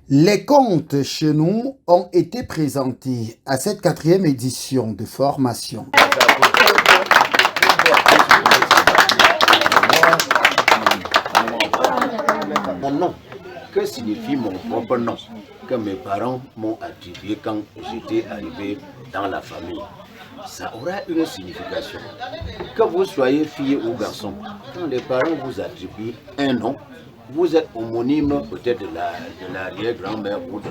Les contes chez nous ont été présentés à cette 4e édition de formation. Mon nom, que signifie mon propre nom que mes parents m'ont attribué quand j'étais arrivé dans la famille? Ça aura une signification. Que vous soyez fille ou garçon, quand les parents vous attribuent un nom, vous êtes homonyme peut-être de l'arrière-grand-mère ou de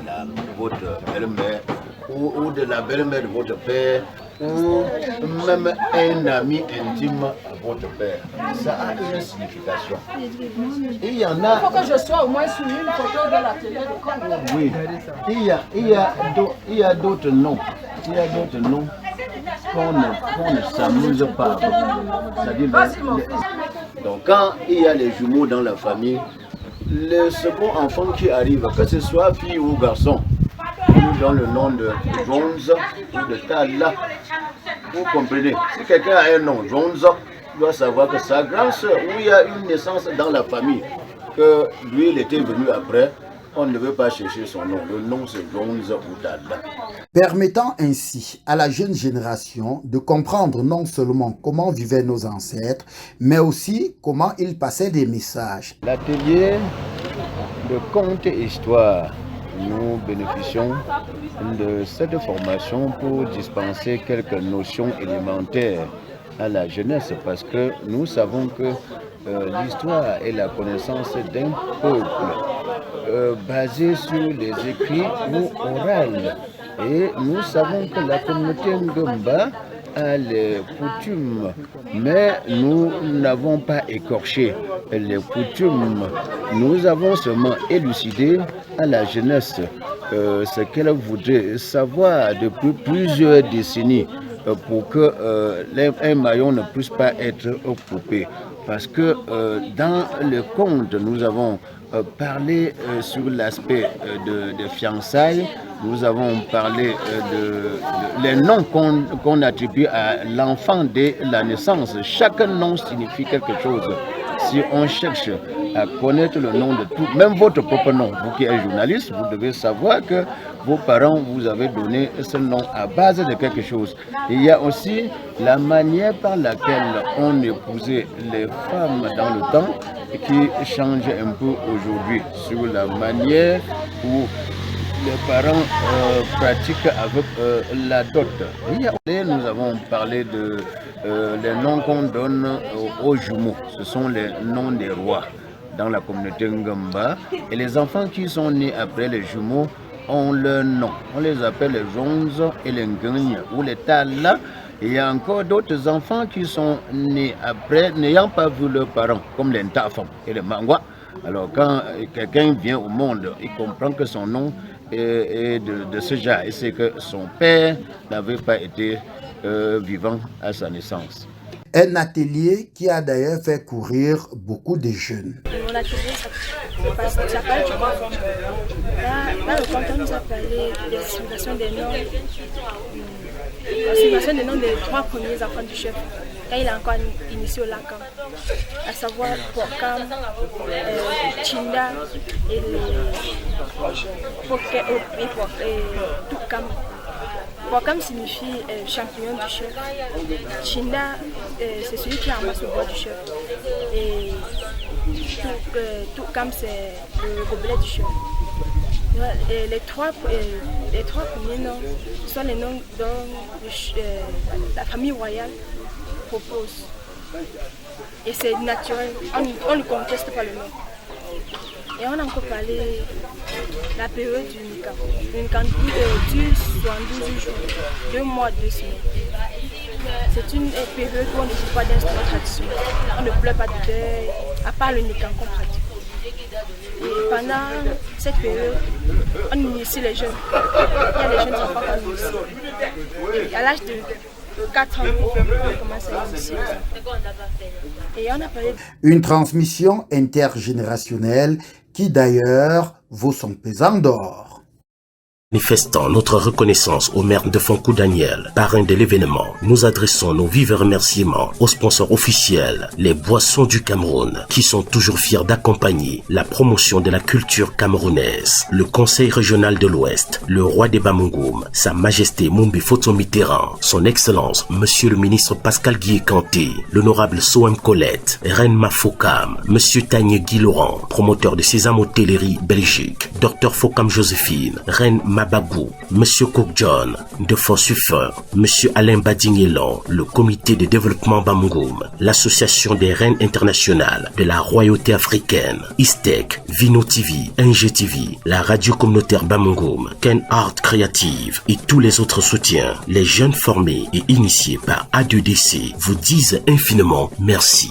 votre belle-mère ou de la belle-mère de votre père ou même un ami intime à votre père. Ça a une signification. Et il y en a... Il faut que je sois au moins sur une photo de la télé de Congo. Oui, il y a d'autres noms. Il y a d'autres noms qu'on ne s'amuse pas. Donc quand il y a les jumeaux dans la famille, le second enfant qui arrive, que ce soit fille ou garçon, nous donne le nom de Jones ou de Tala. Vous comprenez? Si quelqu'un a un nom, Jones, il doit savoir que sa grande soeur, où il y a une naissance dans la famille, que lui il était venu après, on ne veut pas chercher son nom. Le nom c'est Jones ou Tala. Permettant ainsi à la jeune génération de comprendre non seulement comment vivaient nos ancêtres, mais aussi comment ils passaient des messages. L'atelier de contes et histoire, nous bénéficions de cette formation pour dispenser quelques notions élémentaires à la jeunesse, parce que nous savons que l'histoire est la connaissance d'un peuple basée sur les écrits ou orales. Et nous savons que la communauté Ngomba a les coutumes, mais nous n'avons pas écorché les coutumes. Nous avons seulement élucidé à la jeunesse ce qu'elle voudrait savoir depuis plusieurs décennies pour que un maillon ne puisse pas être coupé. Parce que dans le conte, nous avons parlé sur l'aspect de fiançailles, nous avons parlé les noms qu'on attribue à l'enfant dès la naissance. Chaque nom signifie quelque chose. Si on cherche à connaître le nom de tout, même votre propre nom, vous qui êtes journaliste, vous devez savoir que vos parents vous avaient donné ce nom à base de quelque chose. Il y a aussi la manière par laquelle on épousait les femmes dans le temps qui change un peu aujourd'hui, sur la manière où les parents pratiquent avec la dot. Nous avons parlé de les noms qu'on donne aux jumeaux. Ce sont les noms des rois dans la communauté Ngomba. Et les enfants qui sont nés après les jumeaux ont leur nom. On les appelle les Jonz et les Ngeng ou les Tala. Et il y a encore d'autres enfants qui sont nés après, n'ayant pas vu leurs parents, comme les Ntafam et les Mangwa. Alors quand quelqu'un vient au monde, il comprend que son nom est de ce genre. Et c'est que son père n'avait pas été vivant à sa naissance. Un atelier qui a d'ailleurs fait courir beaucoup de jeunes. Mon atelier s'appelle du conte. Dans le conte, on nous a parlé de la signification des noms. La signification des noms des 3 premiers enfants du chef, quand il a encore initié au Lacan, à savoir Pokam, Chinda et Tukam. Pokam signifie champignon du chef. Chinda, c'est celui qui ramasse le bois du chef. Et Tukam, c'est le gobelet du chef. Et les trois premiers noms sont les noms dont la famille royale propose. Et c'est naturel, on ne conteste pas le nom. Et on a encore parlé de la période du Nikan. Le Nikan dure 72 jours, 2 mois, 2 semaines. C'est une période où on ne joue pas d'instruments traditionnels. On ne pleure pas de deuil, à part le Nikan qu'on pratique. Et pendant cette période, on initie les jeunes. Il y a les jeunes enfants qu'on initie. Et à l'âge de 4 ans, on commence à initier. Et on a parlé... Une transmission intergénérationnelle qui d'ailleurs vaut son pesant d'or. Manifestant notre reconnaissance au maire de Fonkou Daniel, parrain de l'événement, nous adressons nos vifs remerciements aux sponsors officiels, les Boissons du Cameroun, qui sont toujours fiers d'accompagner la promotion de la culture camerounaise, le Conseil régional de l'Ouest, le roi des Bamougoum, Sa Majesté Moumbi Foto Mitterrand, son Excellence Monsieur le ministre Pascal Guy Kanté, l'honorable Soham Colette, Reine Mafokam, Monsieur Tagne Guy Laurent, promoteur de Sésame Hôtellerie Belgique, Dr Fokam Joséphine, Reine Mabagou, Monsieur Cook John, de Fossuffin, Monsieur Alain Badinguelon, le comité de développement Bamougoum, l'association des reines internationales de la royauté africaine, ISTEC, Vino TV, NGTV, la radio communautaire Bamougoum, Ken Art Creative et tous les autres soutiens, les jeunes formés et initiés par A2DC vous disent infiniment merci.